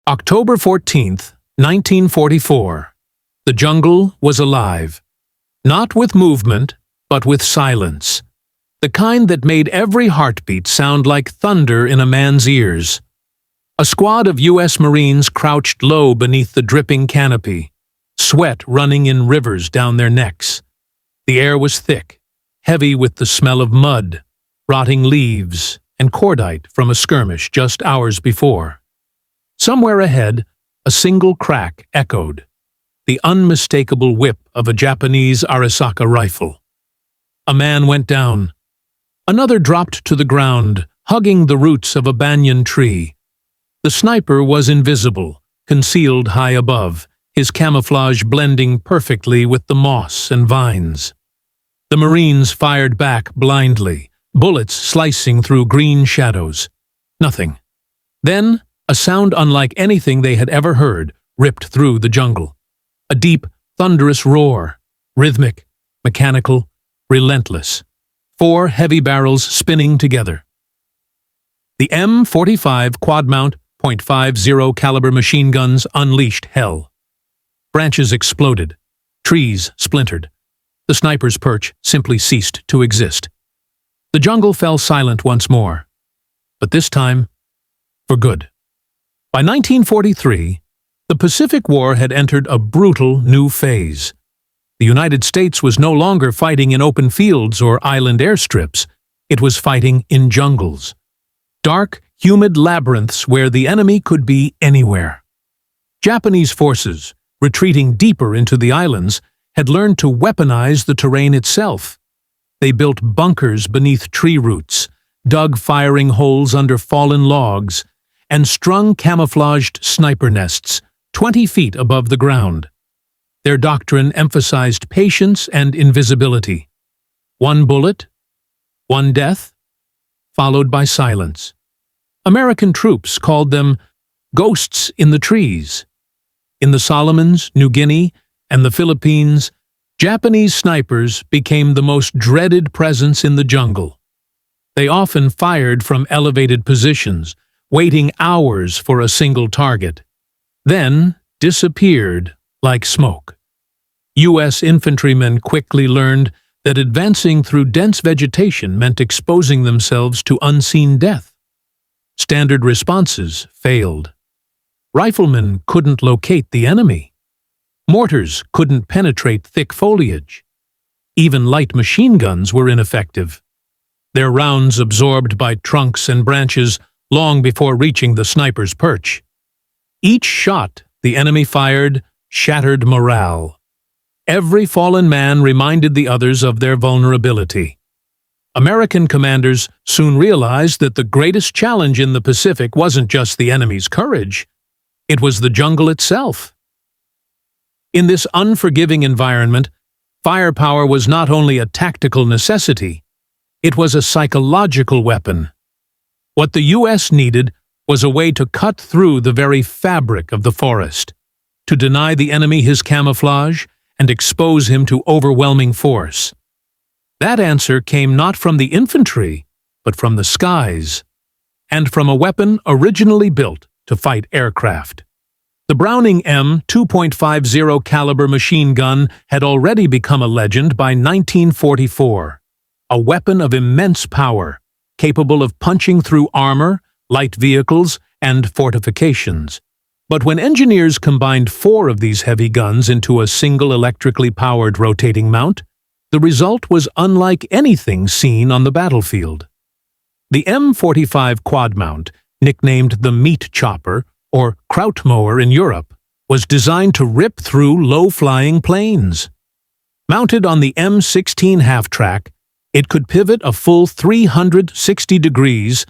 October 14th, 1944. The jungle was alive. Not with movement, but with silence. The kind that made every heartbeat sound like thunder in a man's ears. A squad of U.S. Marines crouched low beneath the dripping canopy, sweat running in rivers down their necks. The air was thick, heavy with the smell of mud, rotting leaves, and cordite from a skirmish just hours before. Somewhere ahead, a single crack echoed, the unmistakable whip of a Japanese Arisaka rifle. A man went down. Another dropped to the ground, hugging the roots of a banyan tree. The sniper was invisible, concealed high above, his camouflage blending perfectly with the moss and vines. The Marines fired back blindly, bullets slicing through green shadows. Nothing. Then, a sound unlike anything they had ever heard ripped through the jungle. A deep, thunderous roar, rhythmic, mechanical, relentless. 4 heavy barrels spinning together. The M45 Quadmount .50 caliber machine guns unleashed hell. Branches exploded. Trees splintered. The sniper's perch simply ceased to exist. The jungle fell silent once more. But this time, for good. By 1943, the Pacific War had entered a brutal new phase. The United States was no longer fighting in open fields or island airstrips. It was fighting in jungles. Dark, humid labyrinths where the enemy could be anywhere. Japanese forces, retreating deeper into the islands, had learned to weaponize the terrain itself. They built bunkers beneath tree roots, dug firing holes under fallen logs, and strung camouflaged sniper nests 20 feet above the ground. Their doctrine emphasized patience and invisibility. 1 bullet, 1 death, followed by silence. American troops called them ghosts in the trees. In the Solomons, New Guinea, and the Philippines, Japanese snipers became the most dreaded presence in the jungle. They often fired from elevated positions, waiting hours for a single target, then disappeared like smoke. U.S. infantrymen quickly learned that advancing through dense vegetation meant exposing themselves to unseen death. Standard responses failed. Riflemen couldn't locate the enemy. Mortars couldn't penetrate thick foliage. Even light machine guns were ineffective, their rounds absorbed by trunks and branches long before reaching the sniper's perch. Each shot the enemy fired shattered morale. Every fallen man reminded the others of their vulnerability. American commanders soon realized that the greatest challenge in the Pacific wasn't just the enemy's courage, it was the jungle itself. In this unforgiving environment, firepower was not only a tactical necessity, it was a psychological weapon. What the U.S. needed was a way to cut through the very fabric of the forest, to deny the enemy his camouflage and expose him to overwhelming force. That answer came not from the infantry, but from the skies, and from a weapon originally built to fight aircraft. The Browning M2.50 caliber machine gun had already become a legend by 1944, a weapon of immense power, capable of punching through armor, light vehicles, and fortifications. But when engineers combined 4 of these heavy guns into a single electrically powered rotating mount, the result was unlike anything seen on the battlefield. The M45 Quadmount, nicknamed the meat chopper or kraut mower in Europe, was designed to rip through low-flying planes. Mounted on the M16 half-track, it could pivot a full 360 degrees,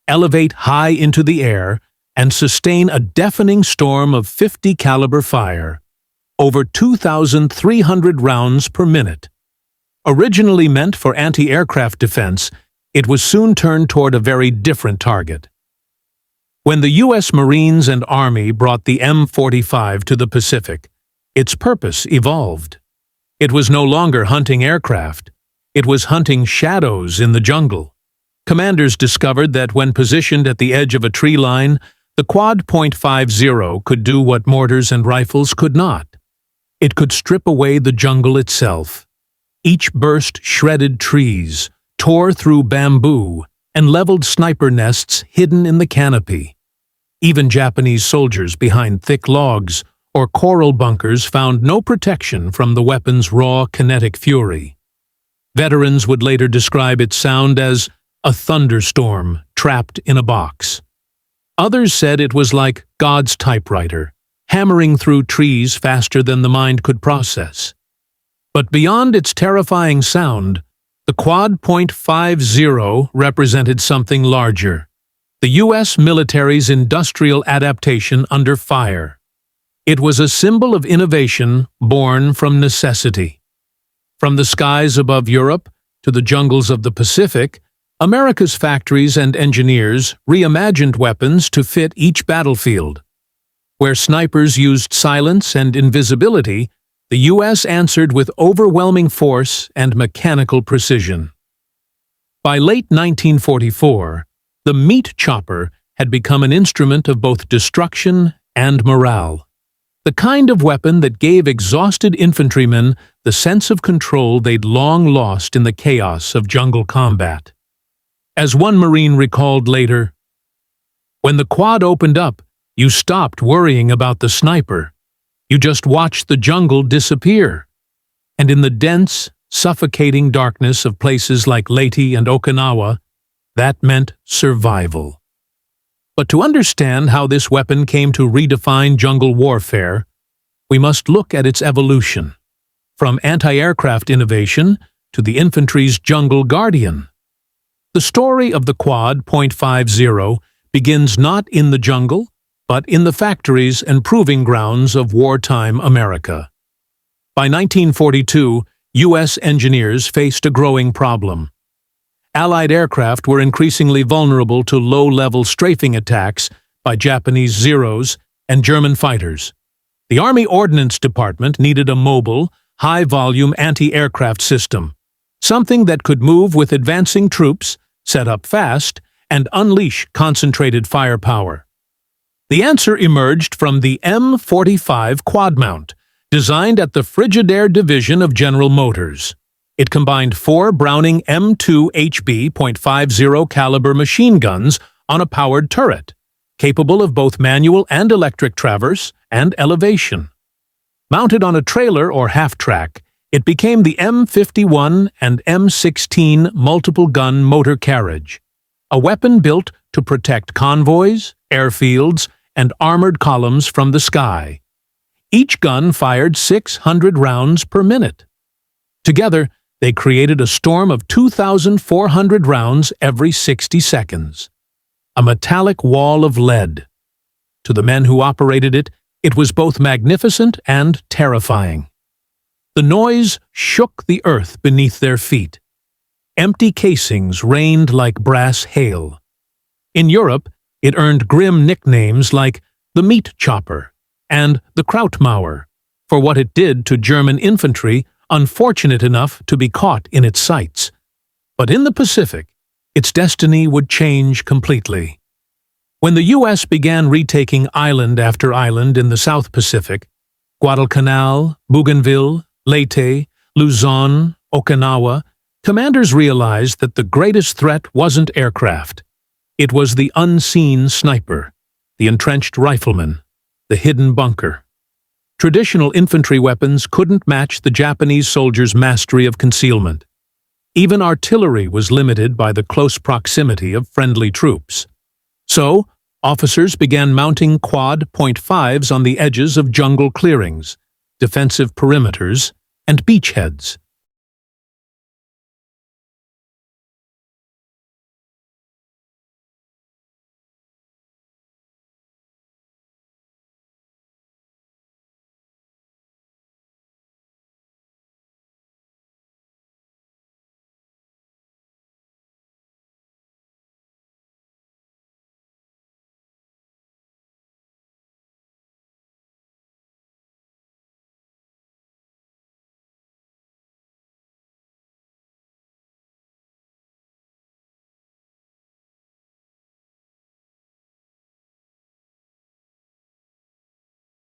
elevate high into the air, and sustain a deafening storm of 50 caliber fire, over 2,300 rounds per minute. Originally meant for anti-aircraft defense, it was soon turned toward a very different target. When the U.S. Marines and Army brought the M45 to the Pacific, its purpose evolved. It was no longer hunting aircraft. It was hunting shadows in the jungle. Commanders discovered that when positioned at the edge of a tree line, The Quad .50 could do what mortars and rifles could not. It could strip away the jungle itself. Each burst shredded trees, tore through bamboo, and leveled sniper nests hidden in the canopy. Even Japanese soldiers behind thick logs or coral bunkers found no protection from the weapon's raw kinetic fury. Veterans would later describe its sound as a thunderstorm trapped in a box. Others said it was like God's typewriter, hammering through trees faster than the mind could process. But beyond its terrifying sound, the Quad .50 represented something larger: the U.S. military's industrial adaptation under fire. It was a symbol of innovation born from necessity. From the skies above Europe to the jungles of the Pacific, America's factories and engineers reimagined weapons to fit each battlefield. Where snipers used silence and invisibility, the U.S. answered with overwhelming force and mechanical precision. By late 1944, the meat chopper had become an instrument of both destruction and morale. The kind of weapon that gave exhausted infantrymen the sense of control they'd long lost in the chaos of jungle combat. As one Marine recalled later, "When the quad opened up, you stopped worrying about the sniper. You just watched the jungle disappear." And in the dense, suffocating darkness of places like Leyte and Okinawa, that meant survival. But to understand how this weapon came to redefine jungle warfare, we must look at its evolution, from anti-aircraft innovation to the infantry's jungle guardian. The story of the Quad .50 begins not in the jungle, but in the factories and proving grounds of wartime America. By 1942, U.S. engineers faced a growing problem. Allied aircraft were increasingly vulnerable to low-level strafing attacks by Japanese Zeros and German fighters. The Army Ordnance Department needed a mobile, high-volume anti-aircraft system, something that could move with advancing troops, set up fast, and unleash concentrated firepower. The answer emerged from the M45 Quadmount, designed at the Frigidaire division of General Motors. It combined 4 Browning M2 HB .50 caliber machine guns on a powered turret, capable of both manual and electric traverse and elevation. Mounted on a trailer or half-track, it became the M51 and M16 multiple-gun motor carriage, a weapon built to protect convoys, airfields, and armored columns from the sky. Each gun fired 600 rounds per minute. Together, they created a storm of 2,400 rounds every 60 seconds. A metallic wall of lead. To the men who operated it, it was both magnificent and terrifying. The noise shook the earth beneath their feet. Empty casings rained like brass hail. In Europe, it earned grim nicknames like the Meat Chopper and the Krautmauer for what it did to German infantry unfortunate enough to be caught in its sights. But in the Pacific, its destiny would change completely. When the U.S. began retaking island after island in the South Pacific, Guadalcanal, Bougainville, Leyte, Luzon, Okinawa, commanders realized that the greatest threat wasn't aircraft. It was the unseen sniper, the entrenched rifleman, the hidden bunker. Traditional infantry weapons couldn't match the Japanese soldiers' mastery of concealment. Even artillery was limited by the close proximity of friendly troops. So, officers began mounting Quad .50s on the edges of jungle clearings, defensive perimeters, and beachheads.